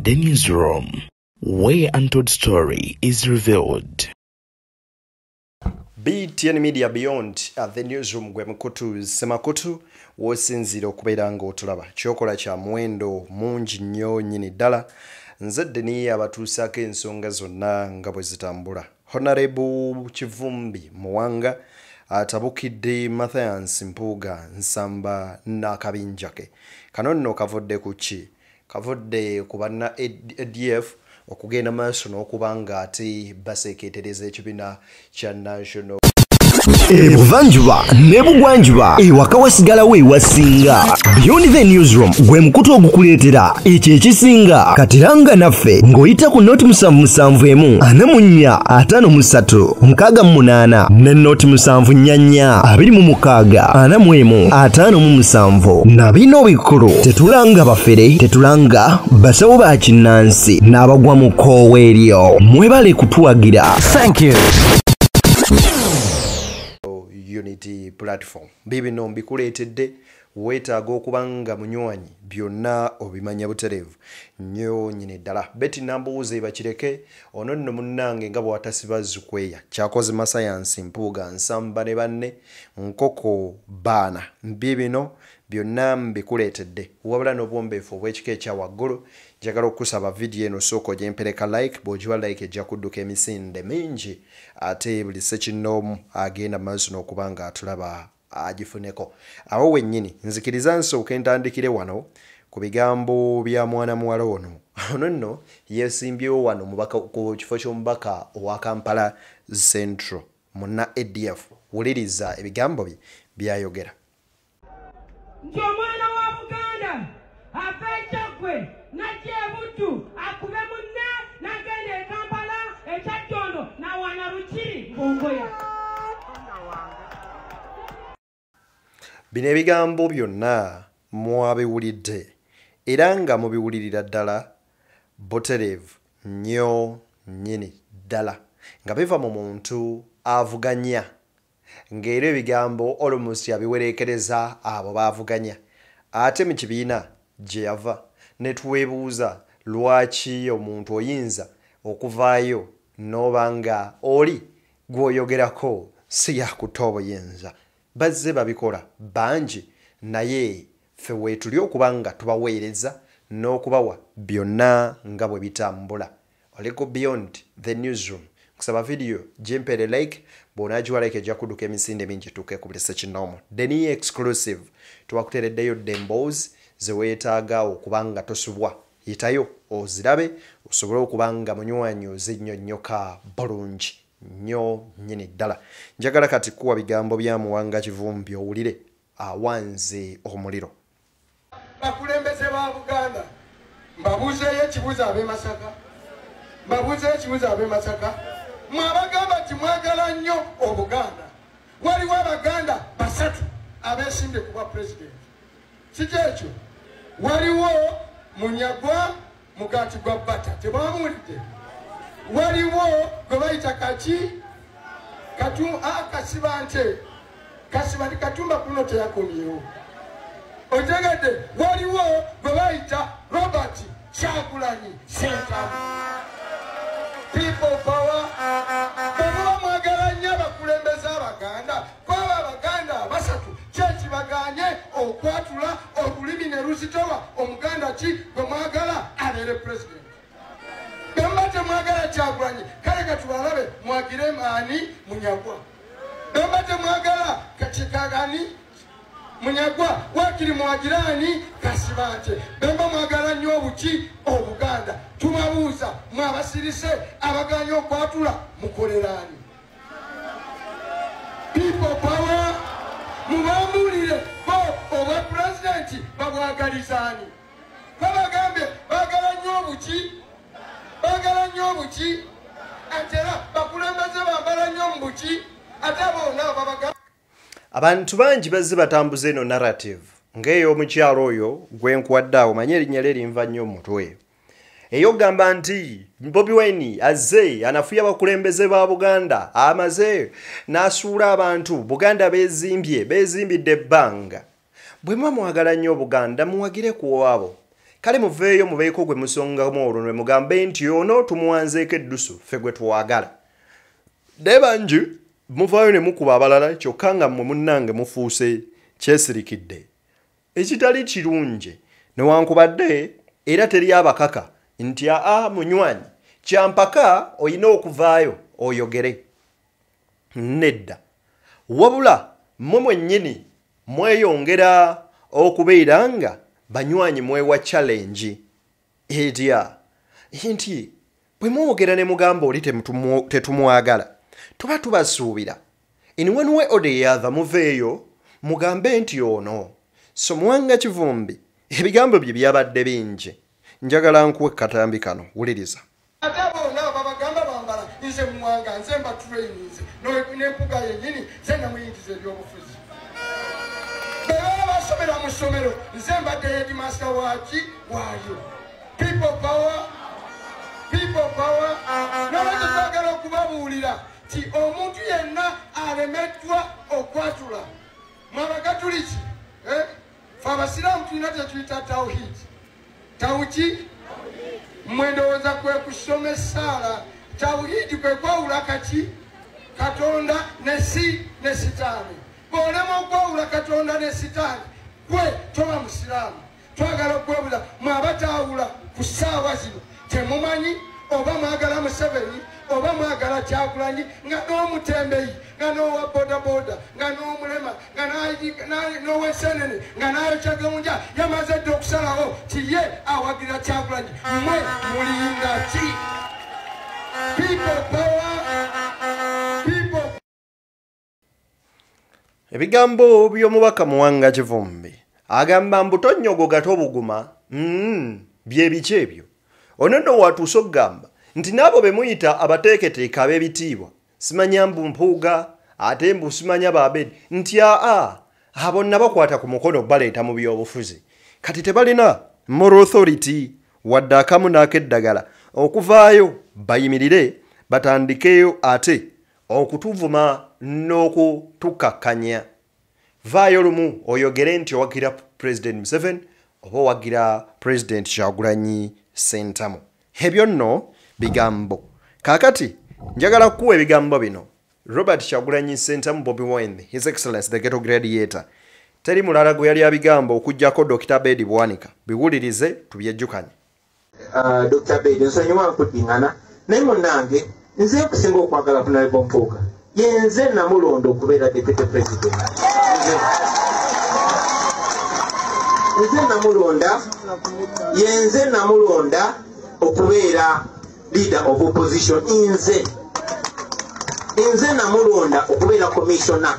The Newsroom, where untold story is revealed. BTN Media Beyond at The Newsroom gwe mukutu semakutu wosinzira okubeera ng'otulaba kyokola kya muwendo mungi nnyo nnyini ddala nze Deni abatuusaako ensonga zonna nga bwe zitambula. Honorable Kivumbi Muwanga atabukidde Mathias Mpuuga Nsamba n'akabinjake. Kano nno kavudde ku ki? Kavudde ku banna ADF okugenda maaso n'okubanga ate baseeketereza ekibiina kya National Ebuvanjuba nebugwanjuba ewaka wasigalawo ewasinga. Beyond The Newsroom gwe mukutu ogukuleetera ekyo ekisinga katiranga naffe ng'oyita ku noti 771 44 53 ne noti 744 26 45 na bino bikulu tetulanga bafere tetulanga basawo ba kinnansi n'abagwa mu koowa eryo mwebale kutuwagira. Thank you. Unity platform bibino mbikuleetedde weetaaga okubanga munywanyi byonna obimanya butereevu nnyo nnyini ddala. Beti nambuuze bakireke ono nno munnange nga bw'atasiba zukweya kyakoze Mathias Mpuuga Nsamba ne banne nkoko baana bibino byonna mbikuleetedde wabula n'obwombeefu obw'ekika ekya waggulu. Njagala okusaba video eno sooka ogyempereka like bw'ogiwa like ejja kudduka emisinde mingi ate buli ssekinnoomu agenda maaso n'okuba nga atulaba agifuneko. Awo wennyini nzikiriza nsooka entandikire wano ku bigambo bya mwana muwala ono nno yeesimbyewo wano ku kifo ky'omubaka owa Kampala Central munna ADF. Wuliriza ebigambo bye byayogera. Nti omwana wa Buganda afekyagwe nakyebutu akube munne nagenda e Kampala ekyattondo nawana Rukiri Bongoya. Bino ebigambo byonna mwabiwulidde era nga mubiwulirira ddala butereevu nnyo nnyini ddala nga biva mu muntu avuganya ng'era ebigambo almost yabiwerekereza abo baavuganya ate mu kibiina gye yava ne twebuuza lwaki omuntu oyinza okuvaayo n'obanga oli gw'oyogerako si yakuta obuyinza. Bazze babikola bangi naye ffe weetuli okuba nga tubaweereza n'okubawa byonna nga bwe bitambula. Oliko Beyond The Newsroom kusaba video gyempere like bw'onaagiwa like ejja kudduka emisinde mingi tuuke ku buli ssekinnoomu. Deni exclusive twakuteereddeyo demboozi ze weetaaga okuba nga tosubwa. Yitayo ozirabe osobole okuba nga munywanyi ozinnyonnyoka bulungi nnyo nnyini ddala. Njagala kati kuwa bigambo bya Muwanga Kivumbi owulire awanze omuliro. Bakulembeze ba Buganda mbabuuzeeyo ekibuuzo ab'e Masaka, mbabuuzeeyo ekibuuzo ab'e Masaka. Mwabagamba nti mwagala nnyo Obuganda. Waliwo Abaganda basatu abeesimbye kuba pulezidenti. Kiki ekyo? Waliwo Munyagwa Mugati gwa Bata, tebwamuwulidde? Waliwo gwe bayita Kasiba nte Kasiba ndi Katumba kuno teyakomyewo. Otegedde waliwo gwe bayita Robert Kyagulanyi Ssentamu. People power. Bwe mwagala nnyo abakulembeze Abaganda kwaba Abaganda basatu kyekibaganye okwatula olulimi ne luzitowa Omuganda ki gwe mwagala abeere pulezidenti. Bemba temwagala Kyagulanyi kale katubalabe mwagire maani Munyagwa. Bemba temwagala Kachikagani Munyagwa wakiri mwagirani Kasiba nte. Bemba mwagala nnyo obuki Obuganda. Tubabuuza mwabasirise abaganye okwatula mukoleraani. People power mubambulire bo obwa pulezidenti babwagalizaani. Babagambye bagala nnyo obuki bagala nnyo obuki ate era bakulembeze bambala nnyo mu buki ate bonna babagamba. Abantu bangi bazze batambuza eno narrative ng'ey'omukyalo oyo gwe nkuwadde awo manye erinnya lye linva nnyo mu mutwe. Eyogamba nti Bobi Wine azze anafuya abakulembeze ba Buganda amaze n'asuula abantu Buganda beezimbidde ebbanga. Bwe muba mwagala nnyo Buganda muwagire ku wabo kale muveeyo mubeeko gwe musongamu olwo ne mugambe nti ono tumuwanzeeko eddusu ffe gwe twagala naye bangi muvaayo ne mukuba abalala kyokka nga mmwe munnange mufuuse kyesirikidde ekitali kirungi newankubadde era teri abakaka nti munywanyi kyampaka oyina okuvaayo oyogere nedda wabula mmwe mwennyini mweyongera okubeera nga banywanyi mwewa challenge etya nti bwe mwogera ne mugamba oli tetumwagala tuba tubasuubira in one way or the other muveeyo mugambe nti ono so Muwanga Kivumbi ebigambo bye byabadde bingi njagala nkuwe katambi kano wuliriza ate bonna babagamba bambala nze Muwanga nze mba trainings n'empuga yennyini nze namuyingiza ebyobufuzi bwe basomera mu ssomero nze mbadde headmaster waki waayo people power nolwekyo twagala okubabuulira ti omuntu yenna alemeddwa okwatula mwabagatuliki fe abasiraamu tulina kyetuyita tawuki mmwe ndowooza kwe kusoma essaala tawhidi kwe kwawula kaki katonda ne sitaani bw'olema okwawula katonda ne sitaani gwe toba musiraamu twagala okwebuuza mwabataawula ku ssaawa zino temumanyi oba mwagala Museveni oba mwagala Kyagulanyi nga n'omutembeyi nga n'owa bodaboda nga n'omulema nga n'owesenene nga n'ayokyagonja yamaze dde okusalawo ti ye awagirira Kyagulanyi mmwe mulinga ki ebigambo by'omubaka Muwanga Kivumbi agamba mbu tonnyogoga tobuguma bye biki ebyo ono nno watuuse okugamba nti n'abo be muyita abateeketeeka ab'ebitiibwa simanya mbu mpuuga ate mbu simanya baabedi nti abo nabakwata ku mukono baleeta mu byobufuzi kati tebalina moral authority wadde akamu n'akeddagala okuvaayo bayimirire batandikeyo ate okutuvuma n'okutukakkanya vaayo lumu oyogere nti owagira President Museveni oba owagira President Kyagulanyi Ssentamu ebyo nno bigambo kakati njagala kuwa ebigambo bino Robert Kyagulanyi Ssentamu Bobi Wine His Excellency the Ghetto Gladiator teri mulala gwe yali abigambo okujjako Dr. Bedi Bwanika biwulirize tubyejjukanye Dr. Bedi nsonyiwa nkuddingana naye munnange nze kusinga okwagala Honorable Mpuuga yenze namulondo okubeera Deputy President yenze namulonda okubeera leader of opposition nze namulonda okubeera commissioner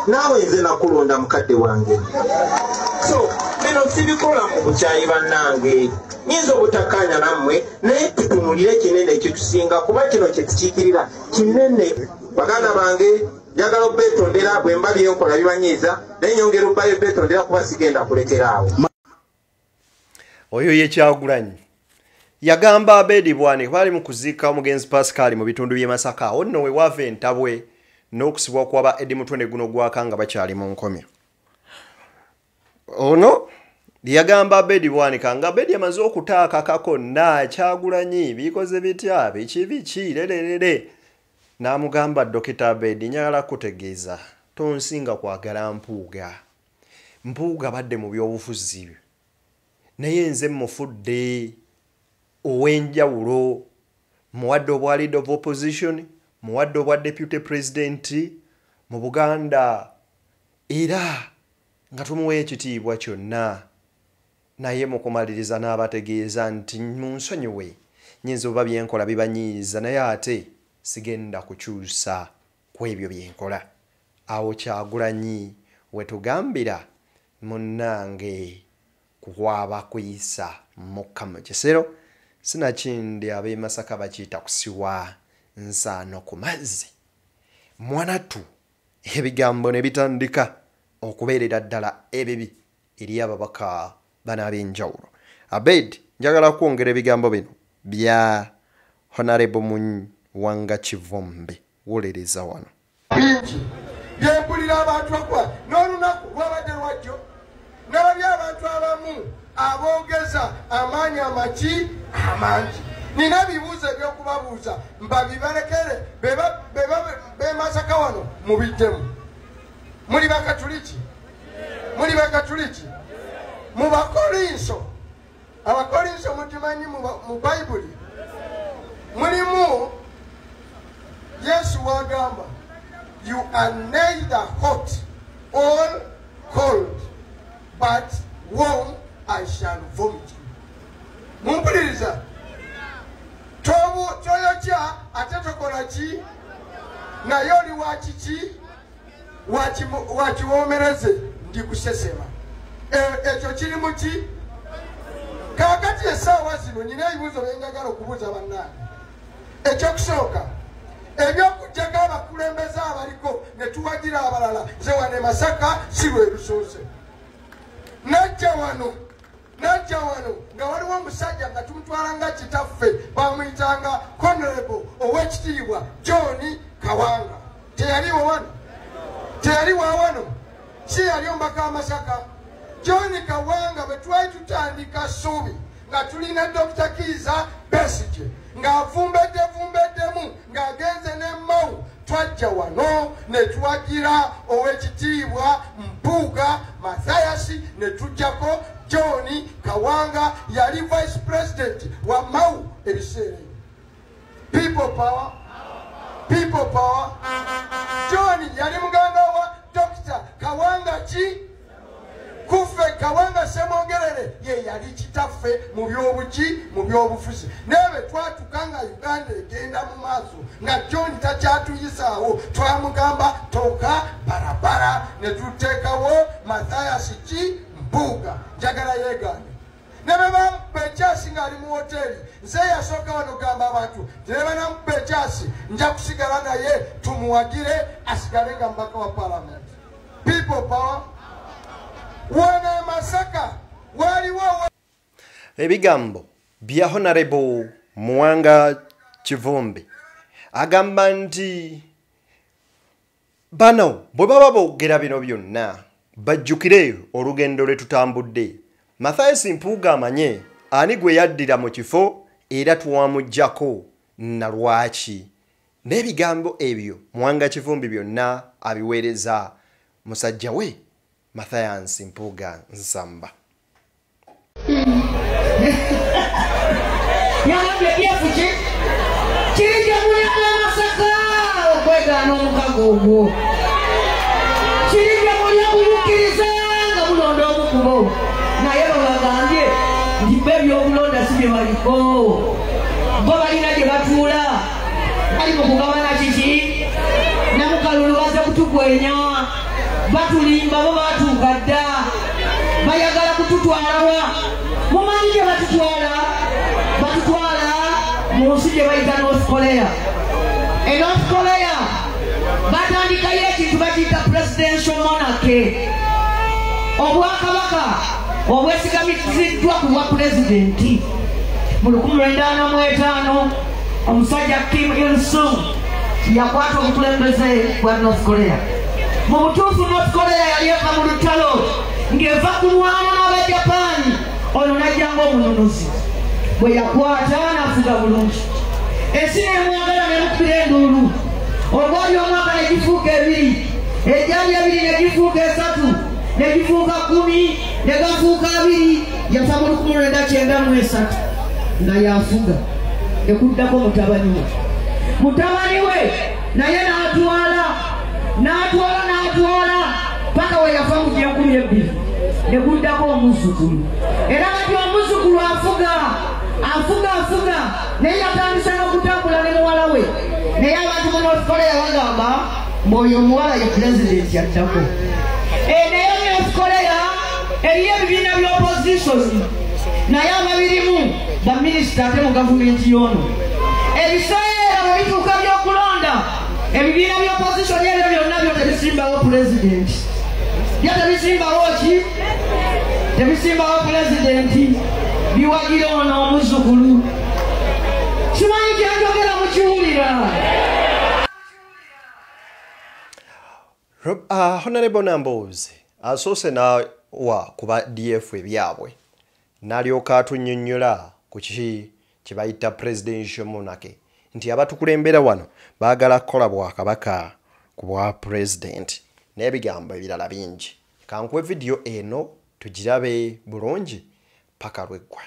naawe nze nakulonda mukadde wange so bino sibikola mu bukyayi bannange nyinza obutakkaanya nammwe naye tutunulire kinene ekitusinga kuba kino kyetukiikirira kinene baganda bange njagala obbetondera bwe mba byenkola bibanyiiza naye nyongera obbayo obbetondera kuba sigenda kulekera awo oyo ye Kyagulanyi yagamba Abedi Bwanika bali mu kuziika omugenzi Pascal mu bitundu by'e Masaka awo nno we wava entabwe n'okusibwa kwaba Eddie Mutwe guno gwaka nga bakyali mu nkomyo ono yagamba Abedi Bwanika nga Abedi amaze okutaaka konna Kyagulanyi bikoze bitya biki lererere n'amugamba Dr. Abedi njagala kutegeeza tonsinga kwagala mpuuga badde mu byobufuzi naye nze mufudde ow'enjawulo muwadde obwa leader of opposition muwadde obwa deputy president mu Buganda era nga tumuwa ekitiibwa kyonna naye mukumaliriza n'abategeeza nti munsonyiwe nyinza oba byenkola bibanyiiza naye ate sigenda kukyusa ku ebyo byenkola awo Kyagulanyi wetugambira munnange kuwaba kuyisa mukka mu kisero sinakindi ab'e Masaka bakiyita kusiwa nsaano ku mazzi mwanatu ebigambo ne bitandika okubeerera ddala ebibi eri ababaka bano ab'enjawulo Abedi njagala kwongera ebigambo bino bya Honorable Muwanga Kivumbi wuliriza wano bingi byempulira abantu akwa n'olunaku lwabadde lwajjo nalabye abantu abamu aboogeza amaanyi amaki amangi. Nina bibuuzo ebyokubabuuza mbabibalekere bemasaka wano mubiddemu. Muli bakatuliki? Muli bakatuliki? Mu Bakolinso. Abakolinso mutumanyi mu Bayibuli. Mulimu Yesu wagamba, you are neither hot or cold, but warm I shall vomit you. Mumpuliriza. Toyokya ate tokola ki? Naye oli wakiki? Wakiwoomereze ndi kusesema. Ekyo kiri mu ki? Kaakati essaawa zino nina ebibuuzo bye njagala okubuuza bannange. Ekyokusooka, ebyokuggyako abakulembeze abaliko ne tuwagira abalala nze wano e Masaka si lwe lusoose. Najja wano nga waliwo omusajja nga tumutwala nga kitaffe bamuyitanga Honorable Owekitiibwa John Kawanga. Teyaliwo wano? Teyaliwo wano? Si yali omubaka Masaka? John Kawanga bwe twali tutandika Ssuubi nga tulina Dr. Kiza Besigye ng'avumbeddemu ng'agenze ne Mau, twajja wano ne tuwagira Owekitiibwa Mpuuga Mathias ne tujjako John Kawanga yali Vice President wa Mau ebiseera. People power. People power. John yali muganda wa Dr. Kawanga ki? Kufe Kawanga Semogerere ye yali kitaffe mu byobuki mu byobufuzi. Nebe twatukanga Uganda egenda mu maaso nga John takyatuyisaawo twamugamba toka barabara ne tuteekawo Mathias ki Mpuuga. Njagala yeegane. Nebe bampa ekyasi ng'ali mu hoteri nze yasooka wano gamba abantu nebe nampa ekyasi nja kusigala naye tumuwagire asigale nga mubaka wa Parliament. People power. Wana Masaka waliwo ebigambo bya Honorable Mwanga Kivumbi agamba nti bano bwe baba boogera bino byonna bajjukire olugendo lwe tutambudde. Mathias Mpuuga amanye ani gwe yaddira mu kifo era twamuggyako na lwaki. N'ebigambo ebyo Mwanga Kivumbi byonna abiweereza musajja we Mathias Mpuuga Nsamba. Batulimba bo batugadda bayagala kututwalawa mumanyi gye batutwala mu nsi gye bayita North Korea. North Korea batandikayo ekintu bakiyita presidential monarchy, obwakabaka obwesigamiziddwa ku bwa pulezidenti. Mu 1945 omusajja Kim Il-sung yakwata obukulembeze bwa North Korea. Mu butuufu North Korea yalieka mu lutalo ng'eva kulwana n'Abajapani. Ono najja ng'omununuzi bwe yakwata n'afuga bulungi. Ensi n'emwagala n'emukubira enduulu. Ogwali omwaka ne gifuuka 2, egyali 2 ne gifuuka 3, ne gifuuka 10, ne gafuuka 2. Yafa mu 1993 nga yafuga. Ekuddako mutabani we naye n'atwala paka we yafa mu 12 ne guddako omuzzukulu. Era kati omuzzukulu afuga naye yatandisa n'okutambula ne muwala we. Naye abantu mu North Korea bagamba mwoyo omuwala ye pulezidenti yaddako. Naye North Korea eriyo ebibiina by'opposition naye ababirimu baminisita ate mu gavumenti y'ono. Ebiseera bwe bituuka by'okulonda ebibiina by'opposition ebyo byonna byo tebisimbawo pulezidenti. Byo tebisimbawo ki? Tebisimbawo pulezidenti. Biwagira ono omuzzukulu. Kimanyi kyenjogera mukiwulira. Honorable Nambozi asoose n'awa kuba DF ebyabwe n'alyoka atunnyonnyola ku kiki kye bayita presidential monarchy nti abatukulembera wano baagala kukola bwakabaka ku bwa president n'ebigambo ebirala bingi. Kankuwe vidiyo eno tugirabe bulungi paka lweggwa.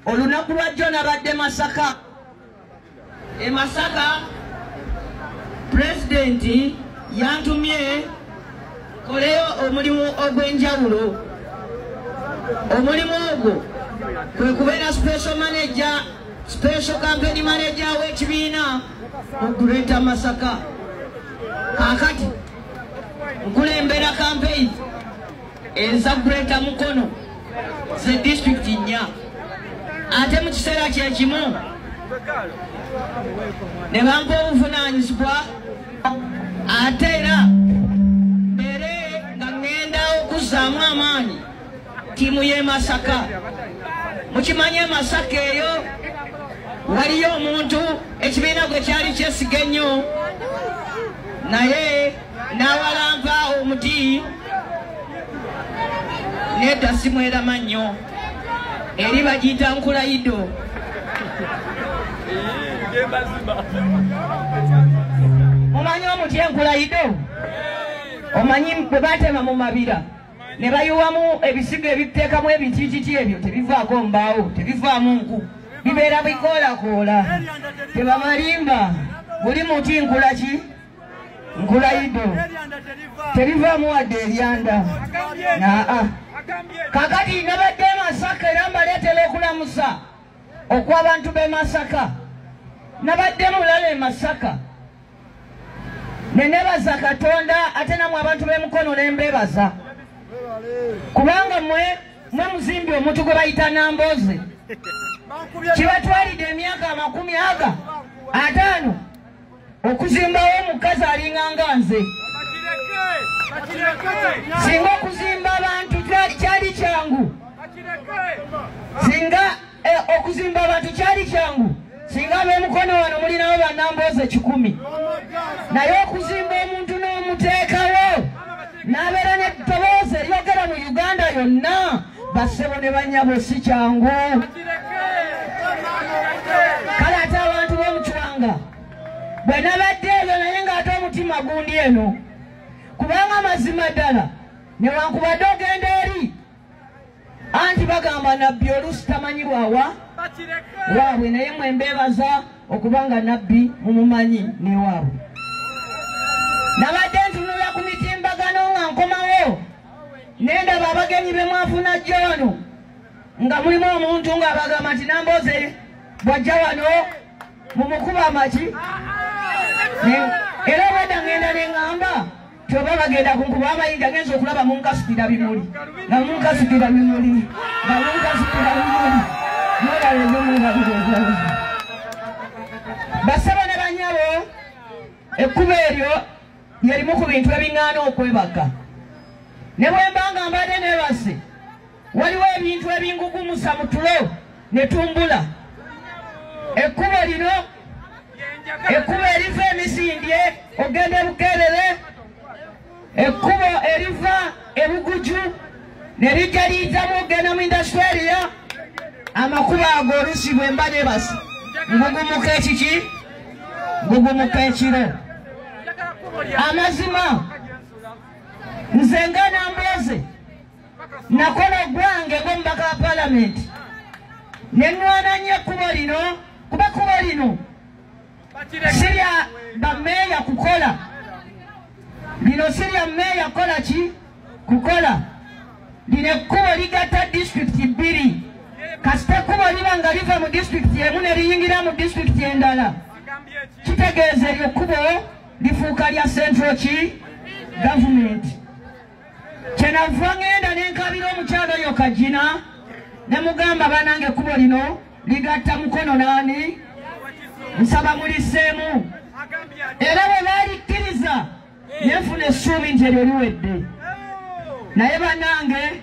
Olunaku lwajjo nabadde Masaka. E Masaka president yantumye koleyo omulimu ogw'enjawulo. Omulimu ogwo kwe kubeera special campaign manager w'ekibiina mu Greater Masaka. Kakati nkulembera campaign eza Greater Mukono ze district nnya. Ate mu kiseera kyekimu ne bampa obuvunaanyizibwa ate era mbere nga ŋŋenda okuzzaamu amaanyi ttiimu y'e Masaka. Mukimanye Masaka eyo waliyo omuntu ekibiina gwe kyali kyesiga ennyo naye n'awalampa omuti nedda simwera nnyo eri bagiyita Nkulayido. Omanyi omuti Nkulayido? Omanyi bwe batema mu mabira ne bayuwamu ebisigo ebiteekamu ebitiititi ebyo tebivaako mbaawo tebivaamu nku bibeera bikoolakoola tebamalimba buli muti nkula ki Nkulayido terivaamu wadde eryanda. Kakati nabadde Masaka era mbaleetera okulamusa okw'abantu b'e Masaka. Nabadde mulala e Masaka ne nebaza Katonda ate namwe abantu b'e Mukono ne mbebaza kubanga mwe muzimbi omuntu gwe bayita Nambooze kibatwalidde emyaka 50 okuzimbawo omukazi alinganga nze. Singa okuzimba abantu kyali kyangu singa okuzimba abantu kyali kyangu singa ab'e Mukono wano mulinawo bannambooze 100 naye okuzimba omuntu n'omuteekawo n'abeera n'eddoboozi eryogera mu Uganda yonna bassebo ne bannyabo si kyangu. Kale ate abantu b'omu Kiwanga bwe nabadde eyo naye ng'ate omutima gundi eno kubanga mazima ddala newankubadde ogenda eri anti bagamba nabbi oluusi tamanyirwawa waabwe naye mwe mbeebaza okubanga nabbi mumumanyi newaabwe. Nabadde ntunula ku mitimbagano nga nkomawo nendaba abagenyi be mwafuna jjono nga mulimu omuntu ng'abagamba nti Nambooze bw'ajja wano mumukuba amaki era obwedda ŋŋenda ne ŋŋamba kyoba bagenda kunkuba amayinja genza okulaba munkasukira bimuli nga munkasukira bimuli nga munkasukira bimuli nolalezomubabigezabi. Basaba ne bannyabo ekkubo eryo lyerimu ku bintu ebiŋŋaana okwebaka. Ne bwe mbanga mbadde neebase waliwo ebintu ebingugumusa mu tulo ne tumbula. Ekkubo lino ekkubo eriva emisindye ogenda Bukeerere, ekkubo eriva ebuguju ne lijja liyitamu ogenda mu Industria. Amakubo ago oluusi bwe mba neebase ngugumuka ekiki ngugumuka ekiro. Amazima nze nga Nambooze nakola ogwange ng'omubaka wa Paalamenti ne nnwana nnyo ekkubo lino kuba ekkubo lino sirya bameeya kukola lino sirya meeya kukola ki kukola lino ekkubo ligatta disitulikiti 2 kasita ekkubo liba nga liva mu disitulikiti emu ne liyingira mu disitulikiti endala kitegeeza eryo ekkubo lifuuka lya central ki gavumenti. Kyenava ŋŋenda n'enkabira omukyalo oyo Kagina ne mugamba banange ekkubo lino ligatta Mukono naani nsaba mulisseemu era bwe baalikkiriza nenfuna essuubi nti eryo liwedde. Naye bannange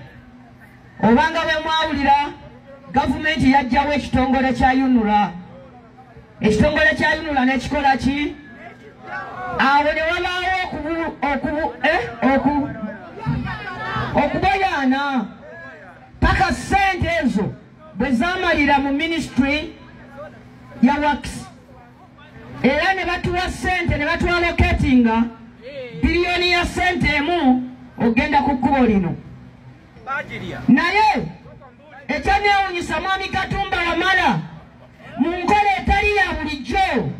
obanga bwe mwawulira gavumenti yajjawo ekitongole kya UNRA. Ekitongole kya UNRA n'ekikola ki awo ne wabaawo okuboyaana paka ssente bwe zaamalira mu ministry ya works era ne batuwa ssente ne batuwa locatinga biliyoni ya ssente emu ogenda ku kkubo lino naye ekyanewunyisa Mwami Katumba Wamala mu nkola etali ya bulijjo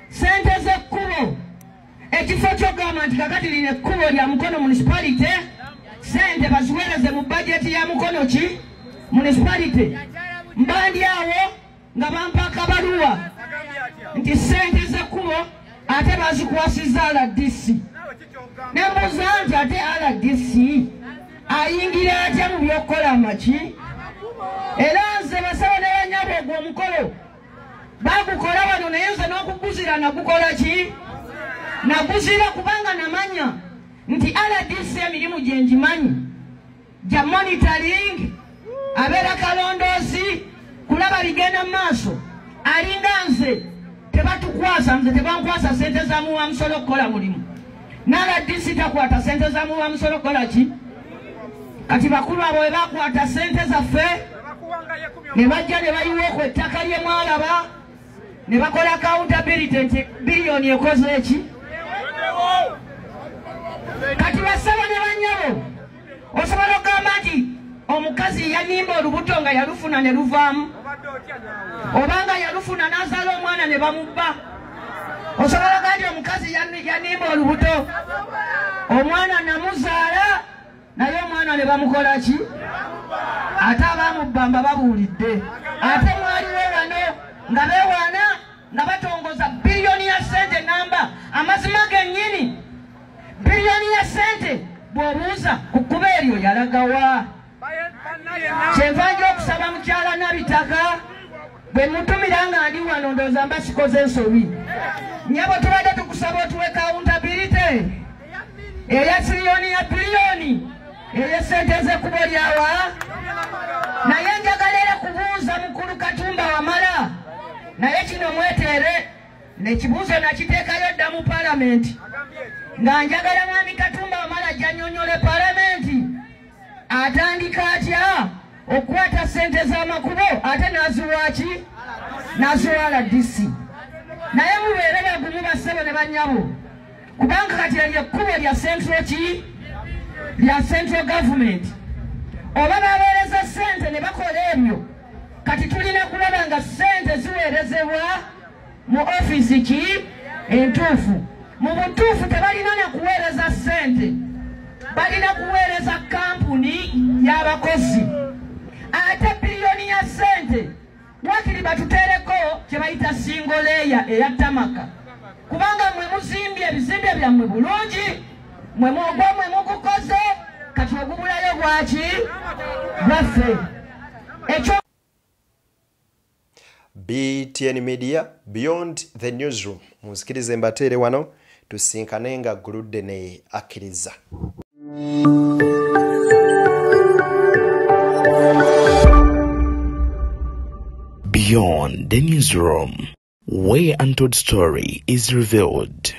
ssente z'ekkubo ekifo ky'ogamba nti kakati lino ekkubo lya Mukono municipality ssente baziwereze mu bajeti ya Mukono ki municipality mbandi awo nga bampa akabaluwa nti ssente z'ekkubo ate bazikwasizza RDC nembuuza nti ate RDC ayingira atya mu by'okukola amaki era nze basawo ne banyabo ogwo omukolo bagukola wano naye nze n'okuguzira nagukola ki naguzira kubanga namanya nti RDC emirimu gye ngimanyi gya monitoring abeera kalondoozi kulaba bigenda mu maaso alinga nze tebatukwasa nze tebankwasa ssente za muwa musolo okukola mulimu RDC takwata ssente za muwa musolo okukola ki kati bakulu abo bwe bakwata ssente zaffe ne bajja ne bayiwaako ettaka lye mwalaba ne bakola accountability nti biliyoni ekoze eki kati basaba ne banyabo osobola okugamba nti omukazi yanimba olubuto nga yalufuna ne luvaamu obanga yalufuna n'azaala omwana ne bamubba osobola okugamba nti omukazi yanimba olubuto omwana namuzaala naye omwana ne bamukola ki ate abamubbamba babuulidde ate mwaliwo wano nga beewaana nga batongoza biliyoni ya ssente namba amazima gennyini biliyoni ya ssente bw'obuuza ku kkuba eryo yalagawa kyenva nja okusaba mukyala Nabitaka bwe mutumira nga ndi wano ndowooza mba sikoze ensobi nyabo tubadde tukusaba otuwe accountability eya tiriyoni ya biliyoni ey'essente z'ekkubo lyawa naye njagala era kubuuza mukulu Katumba Wamala naye kino mweteere nekibuuzo nakiteekayo dda mu palamenti nga njagala Mwami Katumba Wamala gyanyonyole palamenti atandika atya okukwata ssente z'amakubo ate n'aziwaki n'aziwa RDC naye mubeere bagumu bassebo ne bannyabo kubanga kati eryo ekkubo lya central ki lya central government oba baweereza ssente ne bakola ebyo kati tulina kulaba nga ssente ziweerezebwa mu ofiisi ki entuufu mu butuufu tebalina na kuweereza ssente balina kuweereza kampuni y'abakozi ate biliyoni ya ssente wakiri batuteereko kye bayita single layer eya tamaka kubanga mwe muzimbye ebizimbe byammwe bulungi mwe mwogwa mwe mugukoze kati ogubulayo bwaki bwaffe ekyo BTN Media Beyond the Newsroom musikirize mbateere wano tusinkane nga guludde ne akkiriza. Beyond the Newsroom, where untold story is revealed.